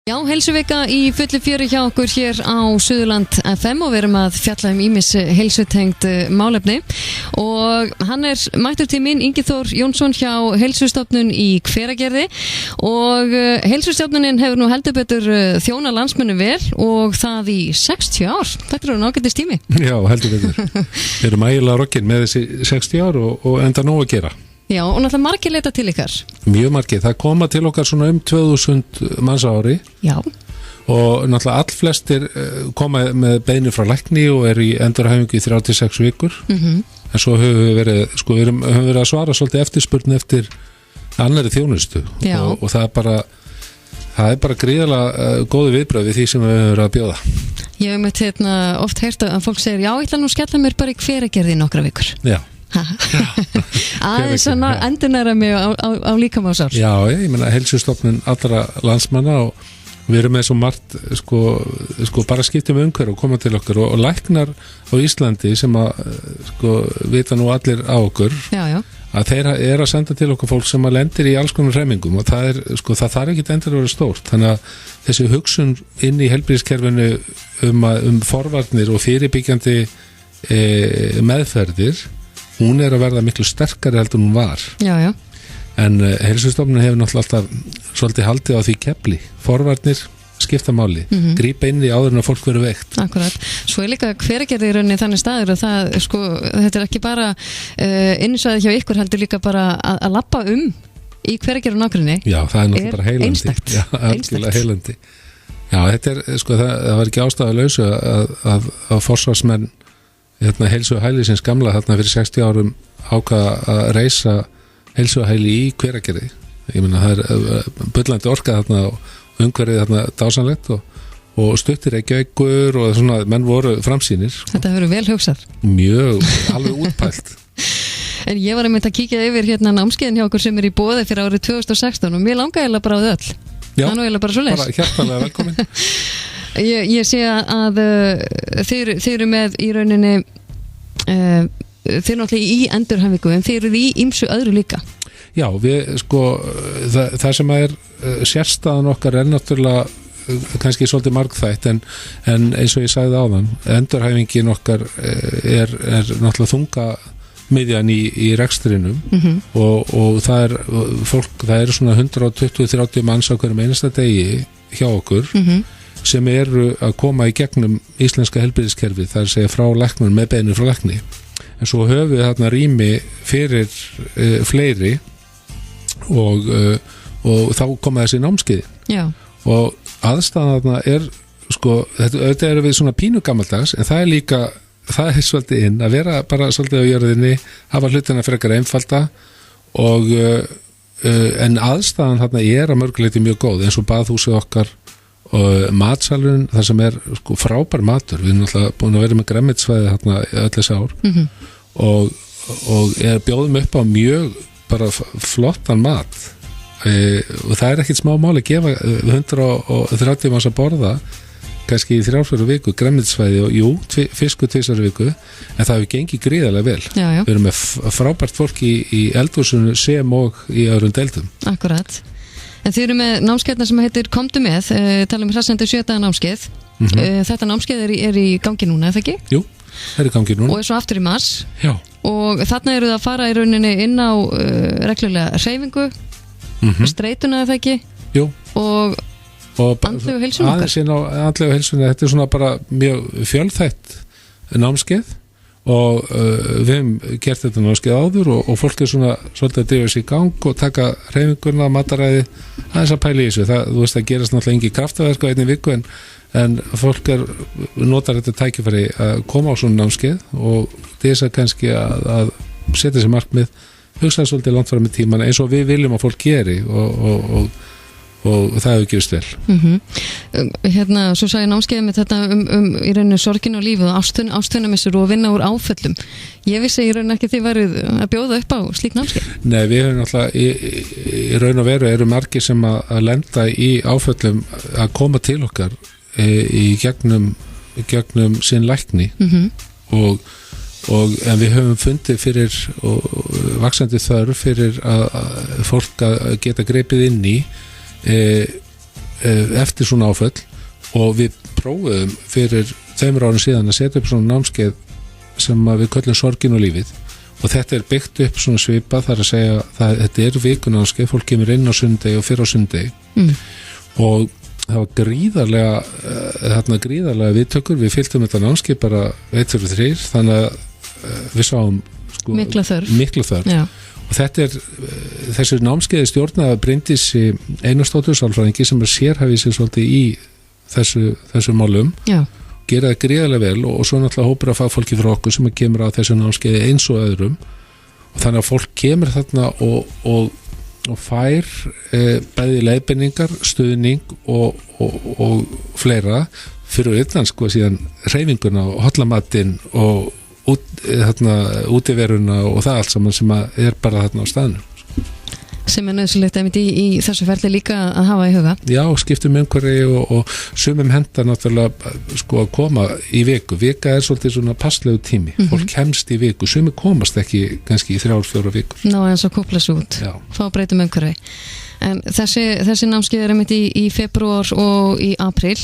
Já, heilsuvika í fullu fjöri hjá okkur hér á Suðurland FM og við erum að fjalla ýmis heilsutengd málefni og hann mættur til mín Ingi Þór Jónsson hjá Heilsustofnun í Hveragerði og Heilsustofnunin hefur nú heldur betur þjóna landsmönnum vel og það í 60 ár. Þetta ágætis tími. Já, heldur betur. Við erum ægilega rokkin með þessi 60 ár og enda nóg að gera. Já, og náttúrulega margir leita til ykkar. Mjög margir. Það koma til okkar svona 2000 manns á ári. Já. Og náttúrulega allflestir koma með beiðni frá lækni og í endurhæfingu í 36 vikur. En svo höfum við verið, höfum verið að svara svolítið eftirspurn eftir annarri þjónustu. Og það er bara gríðarlega góði viðbröð við því sem við höfum verið að bjóða. Ég hef meitt oft heyrt að fólk segir, já, ég ætla nú að skella mér bara í Hveragerði í nokkra vikur. Já. Aðeins að endurnæra mig á líkamásár. Já, ég meina Heilsustofnun allra landsmanna og við erum með svo margt bara skiptum umhverf og koma til okkur og læknar á Íslandi sem að vita nú allir á okkur já. Að þeir að senda til okkur fólk sem að lendir í alls konar hremmingum og það það þarf ekki endur að vera stórt, þannig að þessi hugsun inn í heilbrigðiskerfinu um forvarnir og fyrirbyggjandi meðferðir, hún að verða miklu sterkari heldur en hún var. Já. En Heilsustofnun hefur náttúrulega alltaf svolítið haldið á því kefli. Forvarnir skipta máli. Grípa inn í áður en að fólk verður veikt. Akkurat. Svo líka Hveragerði í rauninni þannig staður og það, þetta ekki bara innsvæði hjá ykkur, heldur líka bara að labba í Hveragerði og nágrenni. Já, það náttúrulega bara heilandi. Einstakt. Já, algjörlega heilandi. Já, þetta það var ekki ástæðulausu að forsvarsmenn heilsuhælisins gamla þarna fyrir 60 árum ákvaða að reisa heilsuhæli í Hveragerði. Ég meina það bullandi orka þarna og umhverfið þarna dásanlegt og stuttir Reykjavíkur og svona menn voru framsýnir. Þetta hefur vel hugsað. Mjög, alveg útpælt. En ég var að kíkja yfir námskeiðin hjá okkur sem í boði fyrir árið 2016 og mér langaði eiginlega bara á þau öll. Já, það er bara svoleiðis. Bara hjartanlega velkomin. Ég sé að þið eru með í rauninni þið eru náttúrulega í endurhæfingu en þið eru í ýmsu öðru líka. Já, við það sem sérstaðan okkar náttúrulega kannski svolítið margþætt en eins og ég sagði áðan, endurhæfingin okkar náttúrulega þunga miðjan í rekstrinum og það er svona 120-30 manns á hverjum einasta degi hjá okkur sem eru að koma í gegnum íslenska heilbrigðiskerfið, það segja frá læknum með beiðni frá lækni. En svo höfum við þarna rými fyrir fleiri og þá koma þessi námskeiðin. Já. Og aðstæðan þarna þetta við svona pínu gamaldags en það líka, það svolítið inn að vera bara svolítið á jörðinni, hafa hlutina frekar einfalda og en aðstæðan þarna að mörguleiti mjög góð eins og baðhúsið okkar og matsalun, það sem frábær matur, við erum náttúrulega búin að vera með gremmitsvæði þarna öll þessi ár og bjóðum upp á mjög bara flottan mat og það ekkert smá máli að gefa 130 manns að borða kannski í 3-4 viku gremmitsvæði og fisku 2 viku en það hefur gengið gríðarlega vel. Já. Við erum með frábært fólk í eldhúsinu sem og í öðrum deildum. Akkurat. En þið eru með námskeiðna sem heitir Komdu með, tala hressandi 7 daga námskeið. Þetta námskeið er í gangi núna, eða ekki? Jú, það í gangi núna. Og svo aftur í mars. Já. Og þarna eru það að fara í rauninni inn á reglulega hreyfingu, streituna, eða ekki? Jú. Og andlegu heilsun okkar. Aðeins inn á andlegu heilsunni, þetta svona bara mjög fjölþætt námskeið og við hefum gert þetta námskeið áður og fólk svona svolítið að drifa sig í gang og taka hreyfinguna, mataræði aðeins að pæla í þessu, þú veist það gerast náttúrulega engi kraftaverk á einni viku en fólk notar þetta tækifæri að koma á svona námskeið og þess að kannski að setja sér markmið, hugsa svolítið langt fram í tíman eins og við viljum að fólk geri og það hefur gefist vel. Svo sagði námskeiðið með þetta í rauninu sorgin og lífið og ástunamissur og vinna úr áföllum. Ég vissi í rauninu ekki þið værið að bjóða upp á slík námskeið. Nei, við höfum náttúrulega í raun og veru eru margir sem að lenda í áföllum að koma til okkar í gegnum sinn lækni en við höfum fundið fyrir vaxandi þörf fyrir að fólk að geta greipið inn í eftir svona áföll og við prófuðum fyrir 2 árum síðan að setja upp svona námskeið sem við köllum sorgin og lífið og þetta byggt upp svona svipa þar að segja að þetta vikunámskeið, fólk kemur inn á sunnudegi og fyrir á sunnudegi og það var gríðarlega viðtökur, við fylgtum þetta námskeið bara 1, 2, 3 þannig að við sáum mikla þörf. Já. Og þetta þessi námskeiði stjórnaði Bryndísi Einarsdóttur sálfræðingi sem sérhæfði sig svolítið í þessu málum. Já. Gera það gríðarlega vel og svo náttúrulega hópur af fagfólki frá okkur sem kemur á þessu námskeiði eins og öðrum og þannig að fólk kemur þarna og fær bæði leiðbeiningar, stuðning og fleira fyrir utan síðan hreyfinguna og hollamatinn og útiveruna og það allt saman sem bara þarna á staðnum. Sem nöðsilegt í þessu ferli líka að hafa í huga. Já, skiptum umhverfi og sumum hendar náttúrulega að koma í viku. Vika svolítið svona passlegu tími. Fólk kemst í viku, sumir komast ekki kannski í 3-4 vikur. Ná eins og kúpla svo út, fá breytum umhverfi. En þessi námskeið í febrúar og í apríl.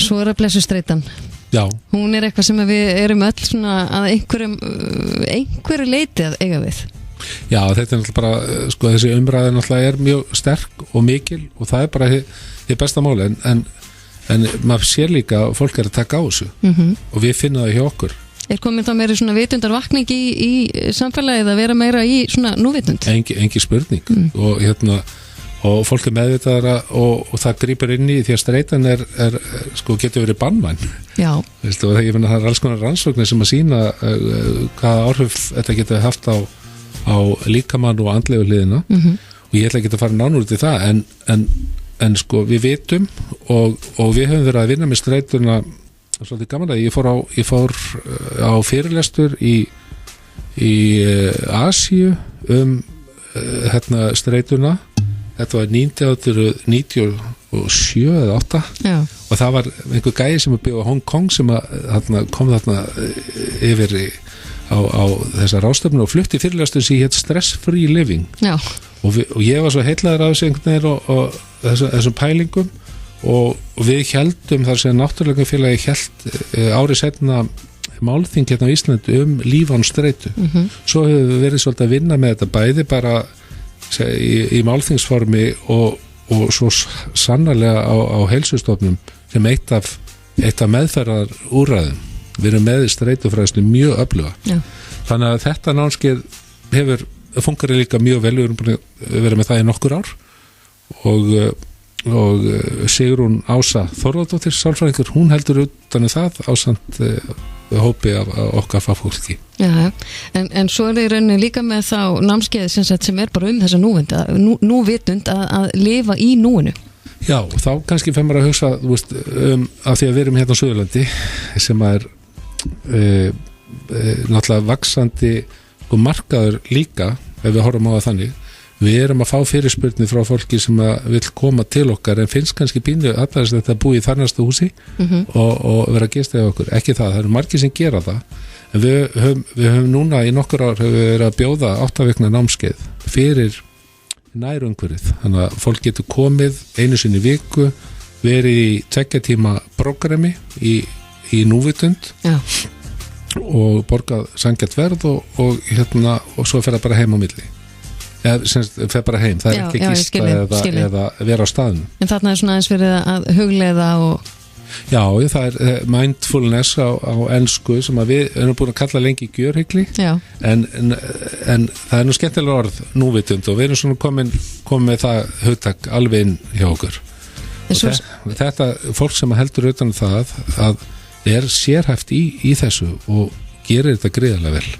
Svo að blessu streitan. Já. Hún eitthvað sem við erum öll svona að einhverju leiti að eiga við. Já, þetta náttúrulega bara, þessi umræði náttúrulega mjög sterk og mikil og það bara hið besta máli en maður sér líka að fólk að taka á þessu og við finnum það hjá okkur. Komin þá meiri svona vitundarvakning í samfélagið að vera meira í svona núvitund? Engi spurning og fólk meðvitaðara og það grípur inn í því að streitan getur verið banvæn. Já. Það er alls konar rannsóknir sem að sýna hvaða áhrif þetta getur haft á líkamann og andlegu hliðina og ég ætla ekki að fara nánur út í það en við vitum og við höfum verið að vinna með streituna svolítið gaman að ég fór á fyrirlestur í Asíu streituna þetta var 1997 eða 8 Já. Og það var einhver gæi sem bygði á Hong Kong sem kom þarna yfir á þessa ráðstefnu og flutti fyrirlestur sem hétt Stress-Free Living og ég var svo heillaður af þessu einhvern veginn og þessum pælingum og við heldum þar sem náttúrulega hélt árið seinna málþing hérna á Íslandi líf án streitu svo hefur við verið svolítið að vinna með þetta bæði bara í málþingsformi og svo sannarlega á heilsustofnum sem eitt af meðferðar úrræðum. Við erum með streitufræðslu mjög öfluga. Já. Þannig að þetta námskeið fungerir líka mjög vel, við erum búin að vera með það í nokkur ár og Sigrún Ása Þórðardóttir sálfræðingur, hún heldur utan það ásamt hópi af okkar fagfólki. Já, en svo í rauninni líka með þá námskeið sem bara þessa núvitund að lifa í núinu. Já, þá kannski fer maður að hugsa af því að við erum hérna á Suðurlandi sem náttúrulega vaxandi markaður líka ef við horfum á það þannig við erum að fá fyrirspurnir frá fólki sem vil koma til okkar en finnst kannski pínu allar þess að þetta búi í þarnasta húsi og vera að gesta hjá okkur, ekki það eru margir sem gera það en við höfum núna í nokkur ár hefur verið að bjóða 8 vikna námskeið fyrir nærumhverfið, þannig að fólk getur komið einu sinni í viku verið í 2 tíma prógrami í núvitund Já. Og borgað sanngjarnt verð og svo fer það bara heim á milli fer bara heim, það ekki gista eða vera á staðnum. En þarna svona aðeins verið að hugleiða og Já, það mindfulness á ensku sem við erum búin að kalla lengi gjörhyggli en það nú skemmtilega orð núvitund og við erum svona komin með það hugtak alveg inn hjá okkur og þetta fólk sem heldur utan það að sérhæft í þessu og gerir þetta gríðarlega vel.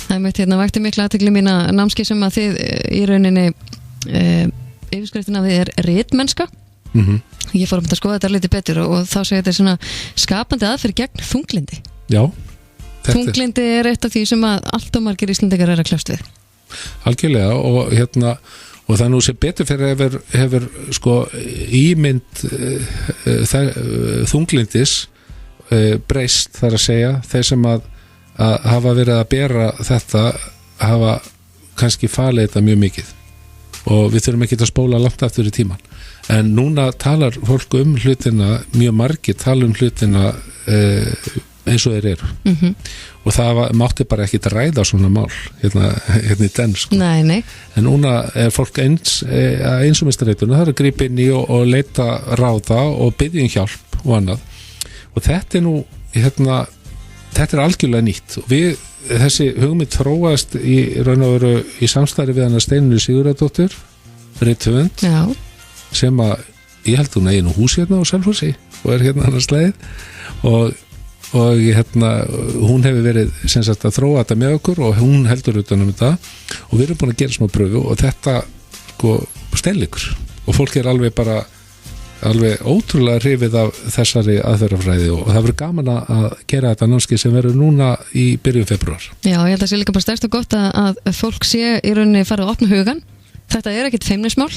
Það mitt vakti mikla athygli mína námskeið sem að þið í rauninni yfirskriftin af þið ritmennska. Ég fór að skoða þetta litið betur og þá segir þetta svona skapandi aðferð gegn þunglindi. Já. Þunglindi eitt af því sem að allt og margir Íslendingar að kljást við. Algjörlega og það nú sem betur fyrir hefur ímynd þunglindis breyst þar að segja þeir sem að hafa verið að bera þetta hafa kannski falið þetta mjög mikið og við þurfum ekki að spóla langt aftur í tíman en núna talar fólk hlutina, mjög margir tala hlutina eins og þeir eru og það mátti bara ekki ræða svona mál hérna í den sko. Nei. En núna fólk eins og mistarreituna, það grípa inn í og leita ráða og biðja hjálp og annað og þetta nú þetta algjörlega nýtt og þessi hugmynd þróast í raun og veru í samstarfi við hana Steinunni Sigurðardóttur rithöfund sem að ég held hún eigi nú hús hérna á Selfossi og hérna annars leið og hún hefur verið sem sagt að þróa þetta með okkur og hún heldur utan þetta og við erum búin að gera smá pröfu og þetta sko stenleikur og fólk alveg ótrúlega hrifið af þessari aðferðafræði og það verður gaman að gera þetta námskeið sem verður núna í byrjun febrúar. Já, ég held að sé líka bara stærst og gott að fólk sé í rauninni farið að opna hugan. Þetta ekkert feimnismál.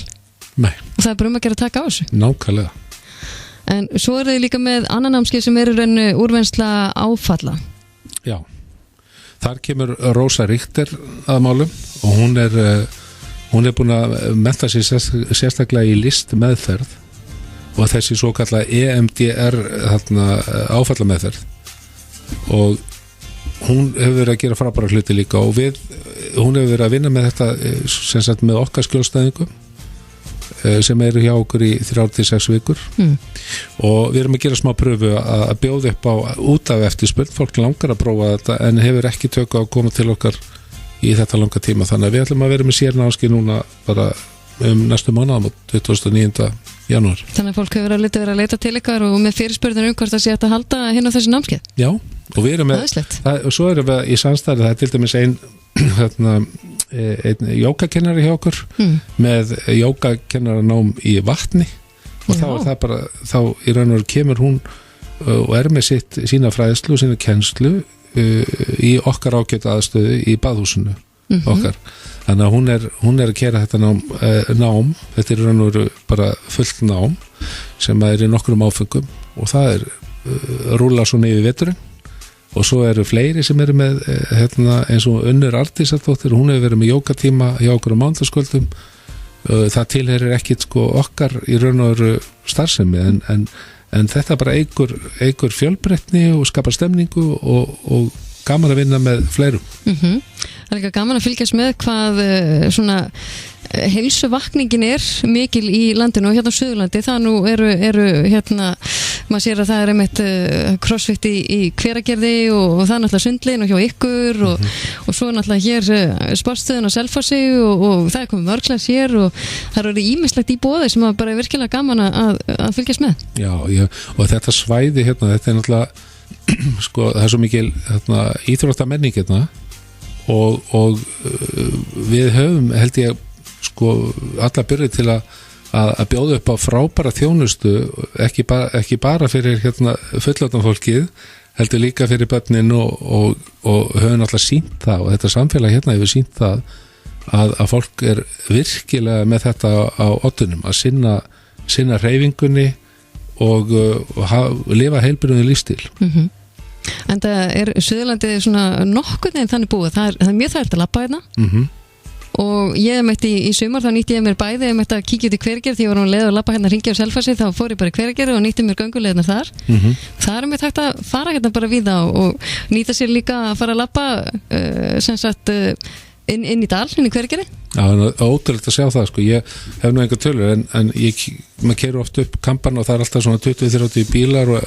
Nei. Og það bara að gera að taka á þessu. Nákvæmlega. En svo þið líka með annan námskeið sem í rauninni úrvinnsla áfalla. Já. Þar kemur Rósa Richter að málum og hún er búin að mennta sig sérstaklega í listmeðferð og þessi svo kallað EMDR áfallameðferð og hún hefur verið að gera frábæra hluti líka og hún hefur verið að vinna með þetta sem sagt með okkar skjólstæðingum sem eru hjá okkur í 3-6 vikur og við erum að gera smá pröfu að bjóða upp á út af eftirspurn, fólk langar að prófa þetta en hefur ekki tök á að koma til okkar í þetta langa tíma þannig að við ætlum að vera með sérnámskeið núna bara næstu mánuðum 29. janúar. Þannig að fólk hefur verið að leita til ykkar og með fyrirspurðin hvort það sé að halda hérna á þessu námskeið. Já, og við erum með og svo erum við í samstarfi, það til dæmis einn jógakennari hjá okkur með jógakennaranám í vatni og þá það bara, þá í raun og veru kemur hún og með sína fræðslu og sína kennslu í okkar ágæta aðstöðu í baðhúsinu okkar. Þannig að hún að gera þetta nám, þetta raun og veru bara fullt nám sem í nokkrum áfengum og það rúla svona yfir veturinn og svo eru fleiri sem eru með eins og Unnur Arndísardóttir, hún hefur verið með jógatíma hjá okkur á mánudagskvöldum það tilheyrir ekkit sko okkar í raun og veru starfsemi en þetta bara eykur fjölbreytni og skapar stemningu og gaman að vinna með fleirum. Það er líka gaman að fylgjast með hvað svona heilsuvakningin mikil í landinu og hérna á Suðurlandi það nú eru hérna maður sér að það einmitt crossfit í Hveragerði og það náttúrulega sundlegin og hjá ykkur og svo náttúrulega hér sportstöðin á Selfossi og það komið mörglas hér og það eru ýmislegt í boði sem bara virkilega gaman að fylgjast með. Já, og þetta svæði hérna, þetta náttúrulega sko, það svo mikil íþróttamenning hérna og við höfum held ég sko alla byrði til að bjóða upp á frábæra þjónustu ekki bara fyrir fullorðna fólkið heldur líka fyrir börnin og höfum alltaf sýnt það og þetta samfélag hérna hefur sýnt það að fólk virkilega með þetta á oddunum að sinna hreyfingunni og lifa heilbrigðum lífstíl. En það Suðurlandið svona nokkurn veginn þannig búið, það mjög þægilegt að labba hérna og ég mætti í sumar þá nýtti ég mér bæði, ég mætti að kíkja út í Hveragerði því ég var á leið að labba hérna hringi á Selfossi þá fór ég bara í Hveragerði og nýtti mér gönguleiðina þar það mér hægt að fara hérna bara víða og nýta sér líka að fara að labba sem sagt inn í dal, inn í Hveragerði. Já, það ótrúlegt að sjá það sko, ég hef nú enga tölur en maður keyrir oft upp kampan og það alltaf svona 20-30 bílar og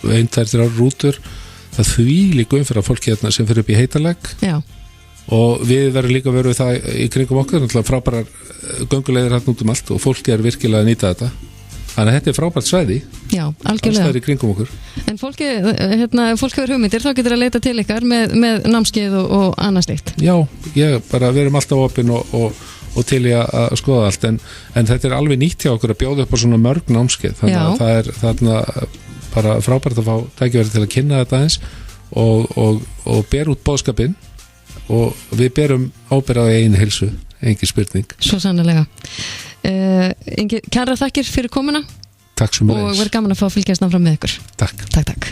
1-2-3 rútur það þvílík umferð af fólki hérna sem fyrir upp í Heitalegg. Já. Og við verðum líka verið það í kringum okkur frábærar gönguleiðir hérna út allt og fólki virkilega að nýta þetta þannig að þetta frábært svæði. Já, algjörlega alls í kringum okkur. En fólk hefur hugmyndir, þá getur að leita til ykkar með námskeið og annað slíkt. Já, við erum alltaf opin og til í að skoða allt en þetta alveg nýtt hjá okkur að bjóða upp á svona mörg námskeið þannig að það þarna bara frábært að fá tækifæri til að kynna þetta eins og bera út boðskapinn og við berum ábyrgð á eigin heilsu, engin spurning. Svo sannarlega. Kærar þakkir fyrir komuna. Takk sem og verið gaman að fá að fylgjast áfram með ykkur. Takk.